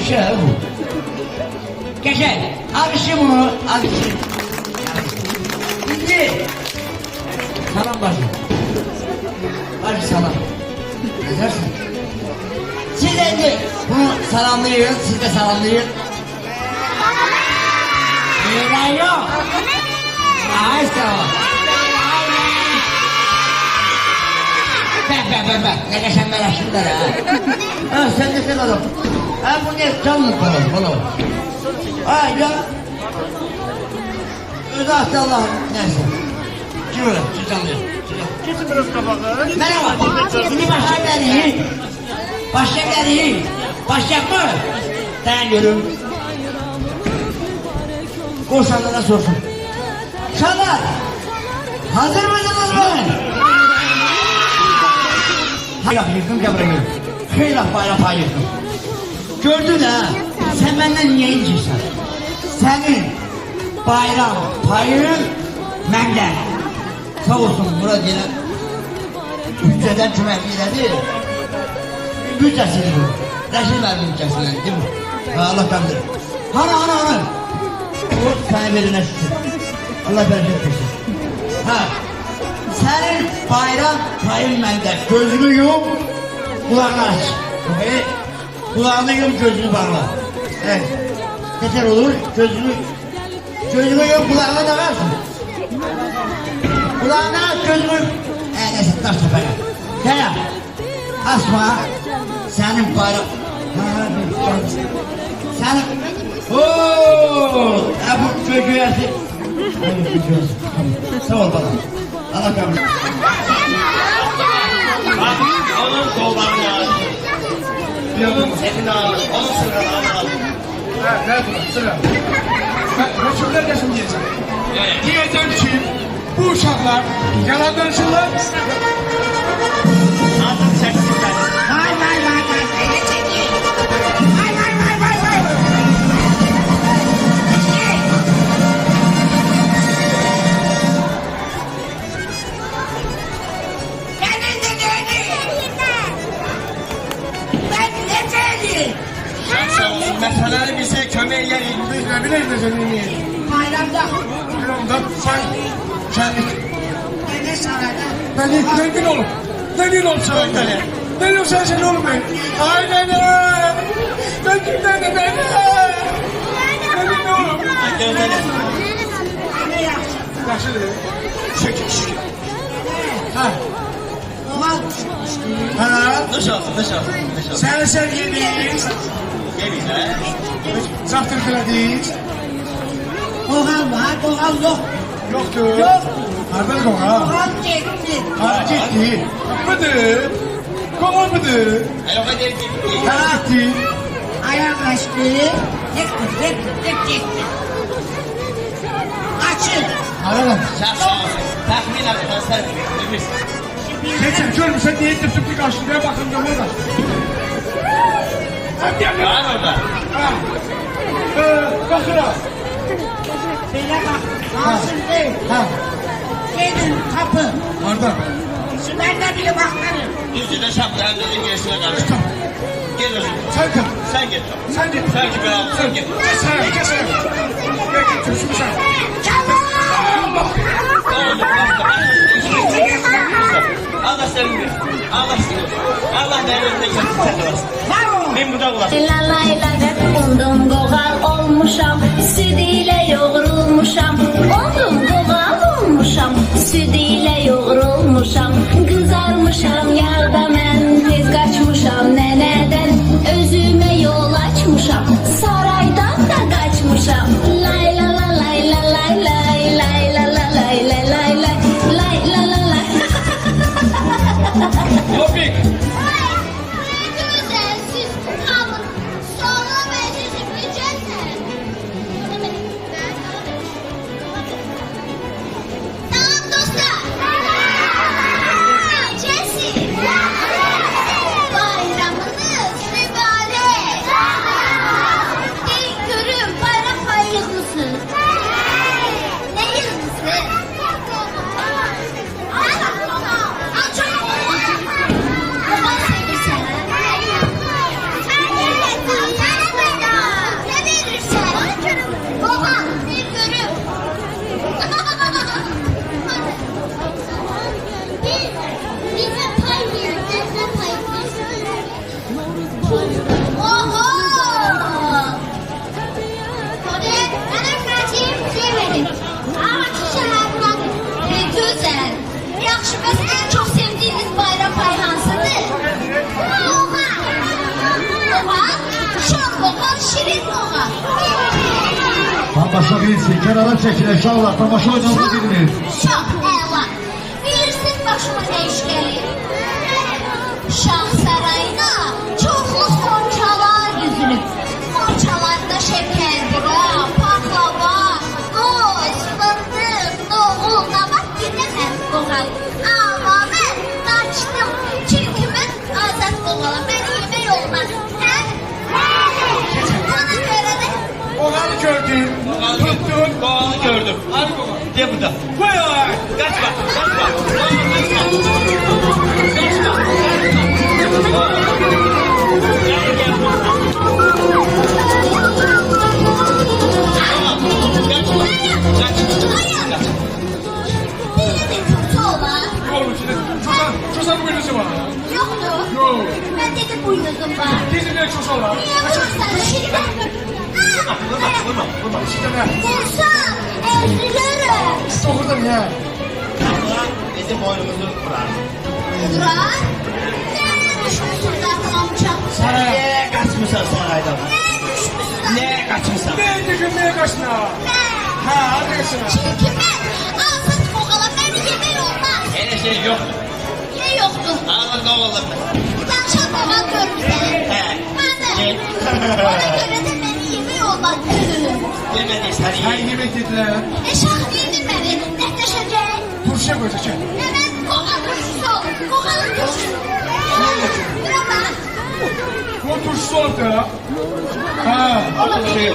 şey bu. Geçen, alışın bunu, alışın. Şimdi, salam bacı. Bacı salam. Güzelsin. Siz de bunu salamlayın, siz de salamlayın. Yeğen yok. Ay sağ ol. Bak, ne geçen ben aşımlar ha. Ha, sen de sen oğlum. Ha, bu ne canlı falan. Ay ya. Özellikle Allah'ım, neyse. Kim öyle, şu canlıyor. Kesin biraz kapağı. Merhaba, şimdi başlayacak mı? Dayanıyorum. Koşanlara sorsun. Şanlar, hazır mısınız mı? Hayır, yıktım ya burayı. Hayır, bayrağı yıktım. Gördün ha, sen benden niye inciyorsun? Senin bayram payın məndə. Sağ olsun Murat yine bütçeden cümleliğidir. Bütçesidir bu. Reşit verdi bütçesinden değil mi? Allah kandır. Ana. O sana verine şükür. Allah bereket versin. Ha. Senin bayram payın məndə. Gözünü yum, kulağını aç. Kulağını yum, gözünü bağla. Evet. Yeter olur, gözünü yum, kulağına da versin. Kulağına aç, gözünü... neyse, taş tepene. Gel. Asma. Senin bayram... Senin... Ooo! Bu çocuğu yersin. Sağ ol bana. Allah kabul et. Onun kollarını alın. Onun setini alın. Onun sırrını alın. Evet, ver bunu, sıra. Reçimler yaşım diyeceğim. Diyeceğim ki, bu uşaklar yalan danışırlar. Altın çeksinler. Vay. Beni çekin. Vay. Meseleleri bize kömeğe gelin. Ne bileyim de senin niye? Bayramda. Bayramda sen kendi... Beni sarada. Ne gün oğlum? Ne gün oğlum sana? Ne gün sen oğlum ben? Aynen öyle. Ben kimden de beni? Ne gün oğlum? Gözleri. Ne yapsın? Yaxşı değil. Şükür. Ha. Oğlan. Ha. Dış olsun. Sen yediniz. Gelin ha. Zaftır kıladınız. Oğlan var, oğlan yok. Yoktur. Yok. Nereden koğa? Oğlan gitti. Ha gitti. Bıdı. Koğa bıdı. El o kadar gitti. Ha gitti. Ayak açtı. Tık. Açın. Aralar. Sağ olsun. Tahminen konser verir. Geçen görmüşsen niye tıptıklı kaçtı diye bakın gömür kaçtı. Hadi gel. Var orada. Ha. Bakın ha. Böyle bak. Ağzın değil. Ha. Gelin kapı. Orada. Ben de bile bakarım. Yüzüne şapkayan dedim gerisine karşı. Gel o zaman. Sen kal. Sen git. Sen git. Sen gibi al. Sen git. Sen git. Gel git. Şunu sen. Oğlum bak. Allah senin bir. Allah ne önünde kesin sen de varsın. Ben burada olasın. Ondum qoğal olmuşam, süd ilə yoğrulmuşam. Ondum qoğal olmuşam, süd ilə yoğrulmuşam. Qızarmışam yağda mən, tez qaçmışam nənədən. Özümə yol açmışam, saraydan da qaçmışam. Lay la la lay la lay lay lay la la lay la lay lay lay la la lay. Topik. tamaşa bilsin. Kenara çekilir uşaqlar, tamaşa oynanılı bilmir. Çok əla. Bilirsin başıma ne iş gelir? Şah sarayına çoxlu xonçalar düzülüb. Xonçalarda şekerdirə, paxlava, qoz, fındıq, doğul, qabaq gedəməm qoğal. Amma mən qaçdım. Çünki mən azad qoğalam. Məni yemək olmaz. Hə? Ona görə də Oğlanı gördün. Tuttun. Doğanı gördüm. Hadi baba. De burada. Koy ay. Kaçma. Kaçma. bir kötü olan Oğlum şimdi çosan boynuzu var. yoktu. Yok. Ben dedim buynuzum var. Dizimde çosan var. Niye vurursan şimdi? Vurma. Vursam ezilirim. Dokurdum ya. Bizim boynumuzu kurar. Duran. Nereye düşmüşsün zaten amca? Saraya. Ne kaçmışsan saraydan? Nereye düşmüşsün? Ne kaçmışsan? Ne dökülmeye kaçına? Ne? Ha hadi kaçına. Çünkü ben ağzını kokala beni yemeği olmaz. Öyle şey yok. Niye yoktu? Ağır kovalım. Danışan baban görmüş seni. He. Ben de. Ona göre de beni yemeği olmaz. Demedik sen Sen iyi. yemek dediler. Şah yedin beni. Netleşecek. Turşuya koyacak. Evet, kokan turşusu olur. Kokanın turşusu. Bırak bak. Bu turşusu olup da ya. Ha. Şey,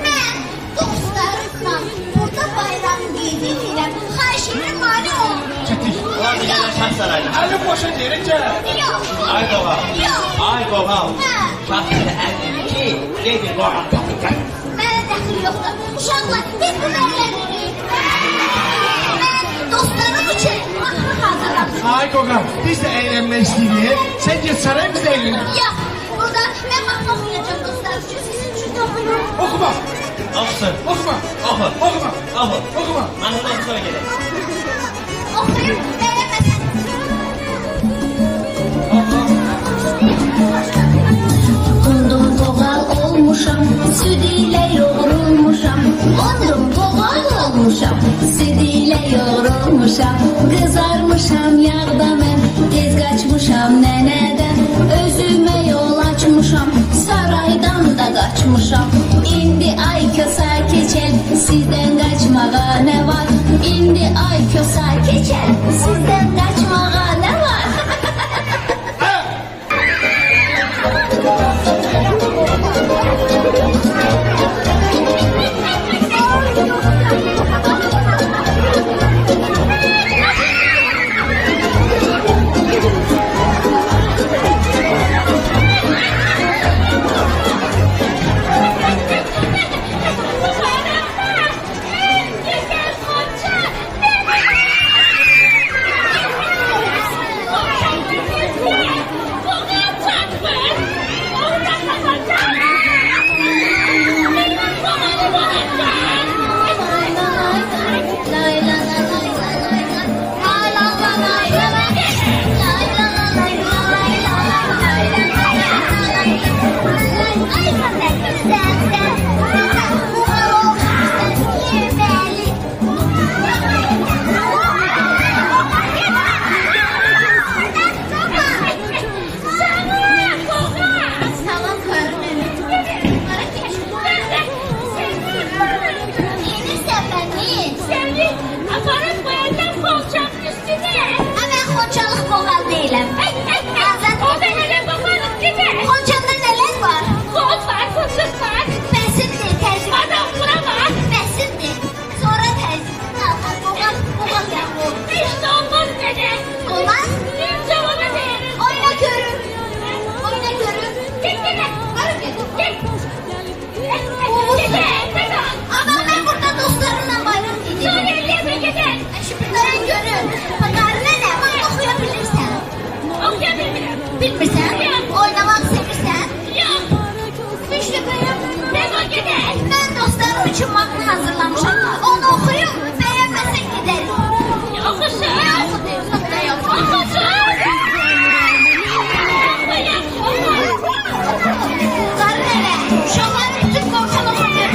Ben dostlarımla burada bayram giydiğimle Xayşirin mani ol. Çetik. ulan bir gelen şah saraydan. Ali boşa gerek ya. Yok. Ay koval. Yok. Ay koval. Ha. Şah saraydan. Ki, dedi koval. Mənə dəxli yoxdur. Uşaqlar, biz bu mərlənirik. Mən dostlarım üçün mahnı hazırlamışım. Ay Kogan, biz de eğlenmek istedik. Sen git saraya biz de eğlenelim. Yox, burada mən mahnı oxuyacağım dostlar üçün. Sizin üçün də oxuyurum. Okuma, Olsun. okuma, Oku. okuma, Oku. okuma. Anından sonra gelir. Oxuyum, bəyənməsən. Undum qoğal olmuşam, süd ilə yoğrulmuşam. Undum qoğal olmuşam, süd ilə yoğrulmuşam. Qızarmışam yağda mən, tez qaçmışam nənədən. Özümə yol açmışam, saraydan da qaçmışam. İndi ay kösa keçən, sizdən qaçmağa nə var? İndi ay kösa keçən, sizdən qaçmağa nə var? Salam karnım. Yenirsen beni. Seni aparıp koyacağım kolçanın üstüne. Hemen Xonçalıq qoğal deyiləm. Azad O da hele bakalım gibi. Xonçanda nələr var? Koz var, fıstık var. Bəsimdir, təzim. Adam buna var. Bəsimdir. Sonra təzim. Qoğal yağmur. İşte olmaz dedi. Olmaz. Kimse ona verir. Oyna görüm. Oyna görüm. Git git. Varım git. Git. Ama ben burada dostlarımla bayram Sonra gidiyorum. elleme gidin. Şüphelerin görüm. Bakarına ne? Bana okuyabilirsen. Okuyabilirim. Bilmirsen. Oynamak sevirsen. Yok. Güçlü kıyım. Defol gidin. Ben dostlarım için mahnı hazırlamışım. Onu okuyup beğenmezsen giderim. Okusun. Ne okuyorsun da yok. Okusun. Karın eve. Uşaklar bütün komşan okuyor.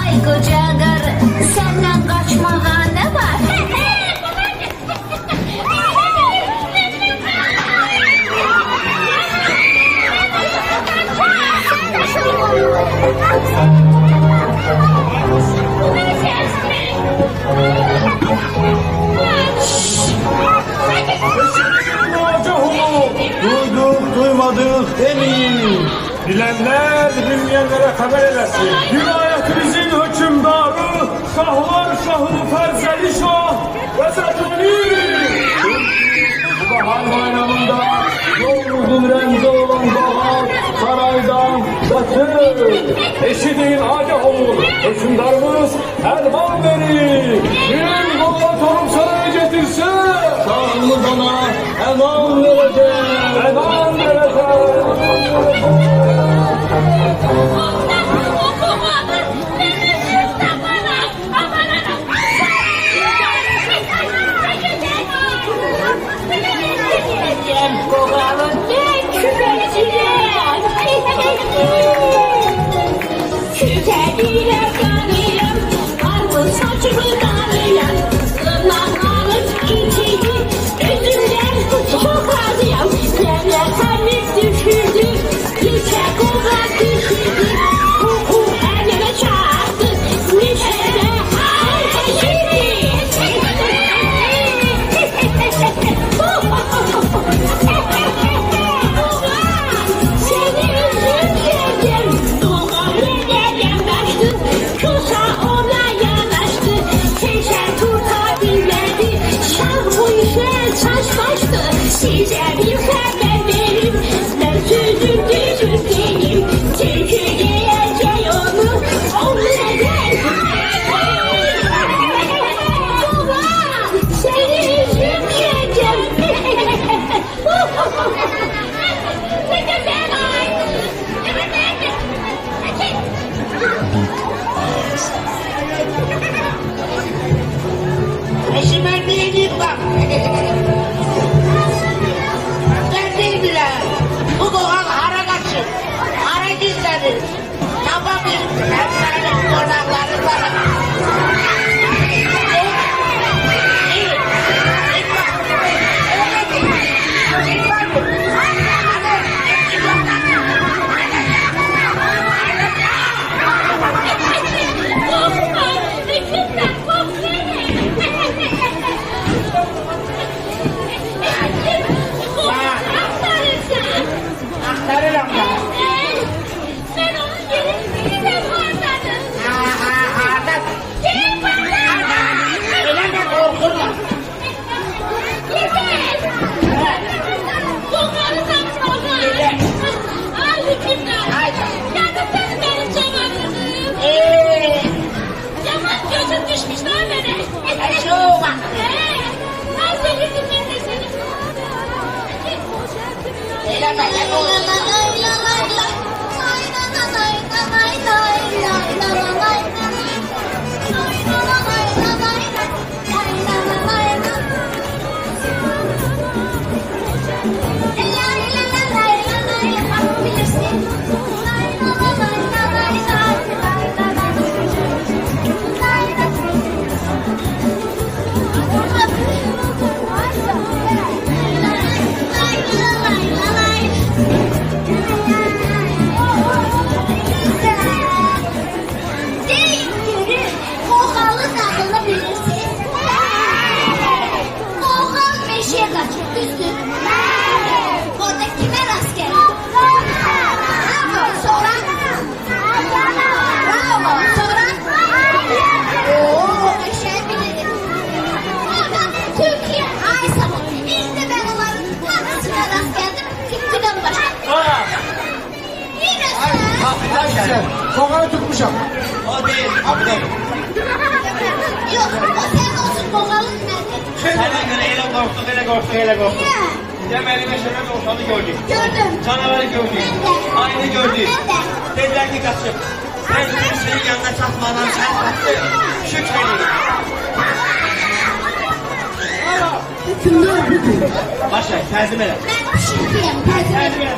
Vay koca karı, senden kaçmağa ne var? Duyduk duymadık demeyin. Bilenler bilmeyenlere haber edersin. Vilayetimizin hükümdarı şahlar şahı Ferzeli Şah ve Zetoni. Bu bahar bayramında yolumuzun remzi olan bahar saraydan batır. Eşi değil agah olur. Hükümdarımız elvan verir. Bir kola torun saraya getirse şahımız ona elvan verecek. Elvan verecek. Size bir haber verim, ben sözüm düzgünüm, çünkü geleceği onu, neden? Baba, seni üzülmeyeceğim. Eşime diyeyim bak. Bu doğal hara kaçır. Hara gizlenir. Yapabilir. Ben senin konakları sana. Sen onun gerisini de anladın. Kim anladın? Öyle mi korkurlar? Yeter. Bunları saçmalar. Al hükümdar. Yazıklar benim cevabım. Yaman gözüm düşmüş lan beni. Şu bak. Al senin ben de seni. Öyle mi? Orada kime rast geldi? Sonra? Bravo. Sonra? Eşeğe binelim. Orada Türkiye ay sabah. İşte ben onların hangisine rast geldim? Tıpkıdan başka. Yine sen. Sokağı tutmuşam. O değil. O değil. Yok o sen olsun boğalım nerede? Sana göre ele korktuk, ele korktuk, ele korktuk. Ya. Demeli meşeme doğsanı gördük. Gördüm. Canavarı gördük. Ben de. Aynı gördük. Ben de. Dediler ki kaçıp. Ben senin yanına çatmadan sen kaçtın. Şükredin. Hükümdar budur. Başla, terdim ele. Ben pişirdim. Terdim ele.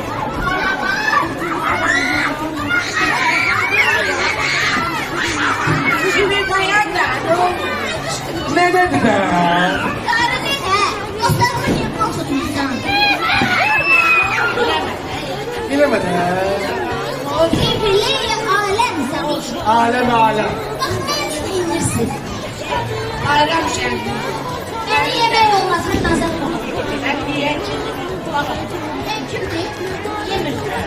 Thank you. Ne dedi de? Qarı nə? Dostlarımı niyə qorxutmuşsan? Bilemedi. O kibirli aləm sən. Alem alem. Bax, mən üçün inirsin. Ayran sen. Məni yemək olmaz, bir nazar qoy. Ben diyeceğim. Sən kimdir? Yemirsən.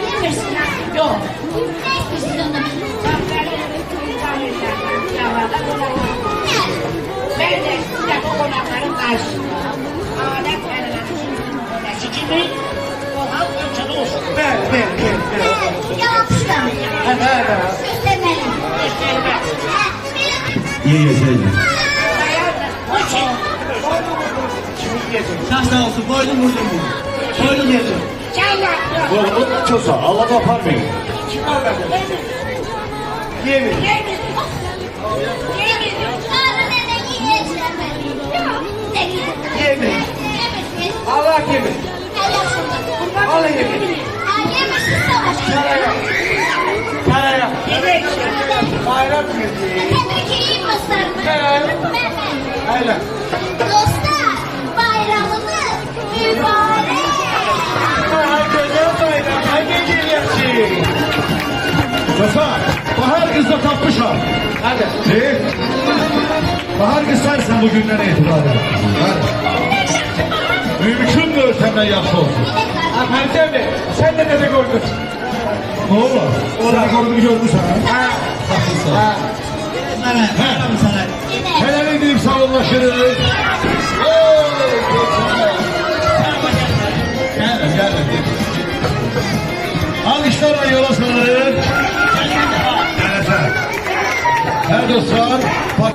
Yemirsin ha? Yok. Nə istəyirsən onda? Bak ben idare ederim. Yavada konaklarım. Nə? Ben de size bu konakların karşısında. Adet verilen sikimi o halk ölçüde olsun. Ver. Yalanmışsan. Göstərməliyim. Göstermez. Ye yeseydin. Dayandır. O için. Sağ olsun, boynum vurdum bunu. Boynum yedim. Çallar. Oğlum çosa Allah kapar mı? Yemin. Yemin. Yemin. Qarı nənə yiyəcəm mən. Nə yiyəcəm? Yemin. Yemirsin. Allah yemin. Nə yaşında? Allah yemin. Ha, yemirsin savaş. Paraya. Evet. Bayram günü. Tebrik edeyim dostlarımı. Evet. Ben. Öyle. Dostlar, bayramınız mübarek. Güzel bayram. Hadi geliyorsun. Çosa, Bahar kızla tapmışam. Hadi. İyi. Bahar kız sensin bugünden itibaren. Hadi. Mümkündür senden yapsa olsun. Efendim mi? Sen de ne gördün? Ne olur? Orada gördüğünü görmüşsün ha. Ha. Bana, bana sana. Yine. Helal edeyim sağollaşırız. Gel. Alkışlarla yola sarılır. Evet. Her dostlar. Bak.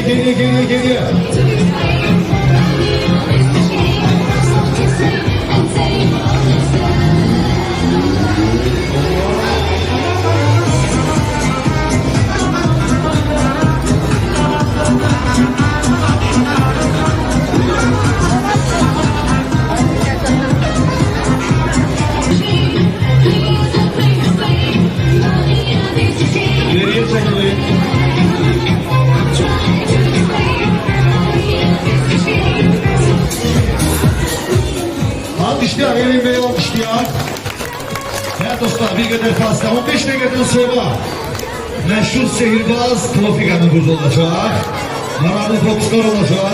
geliyor. İleriye çekilin. Alkışlayan, Emin Bey alkışlayan. Evet dostlar, bir kadar fazla 15 dakikadan sonra meşhur sihirbaz Klofikan'ımız olacak. Mararlı fokuslar olacak.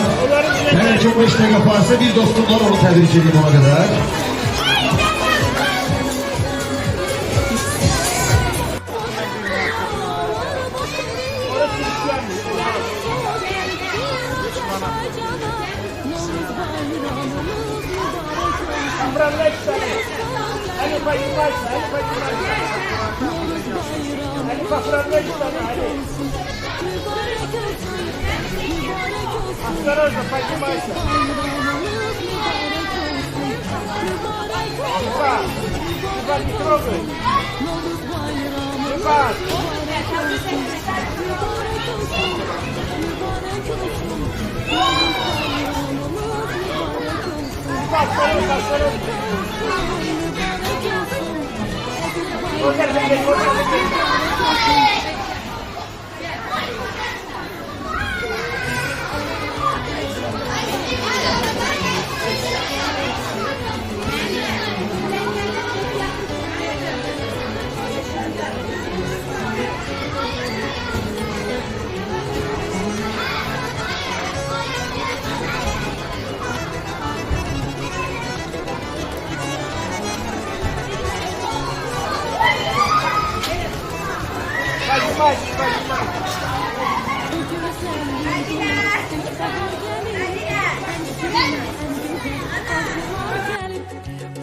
Eğer çok 5 dakika fazla bir dostum var, onu tebrik edeyim ona kadar.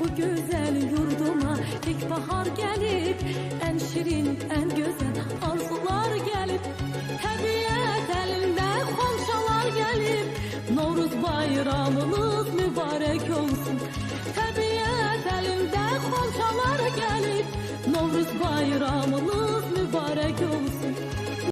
Bu güzel yurduma ilkbahar gelip en şirin en güzel arzular gelip tabiat elinde komşalar gelip Novruz bayramınız mübarek olsun. Tabiat elinde komşalar gelip Novruz bayramınız mübarek olsun.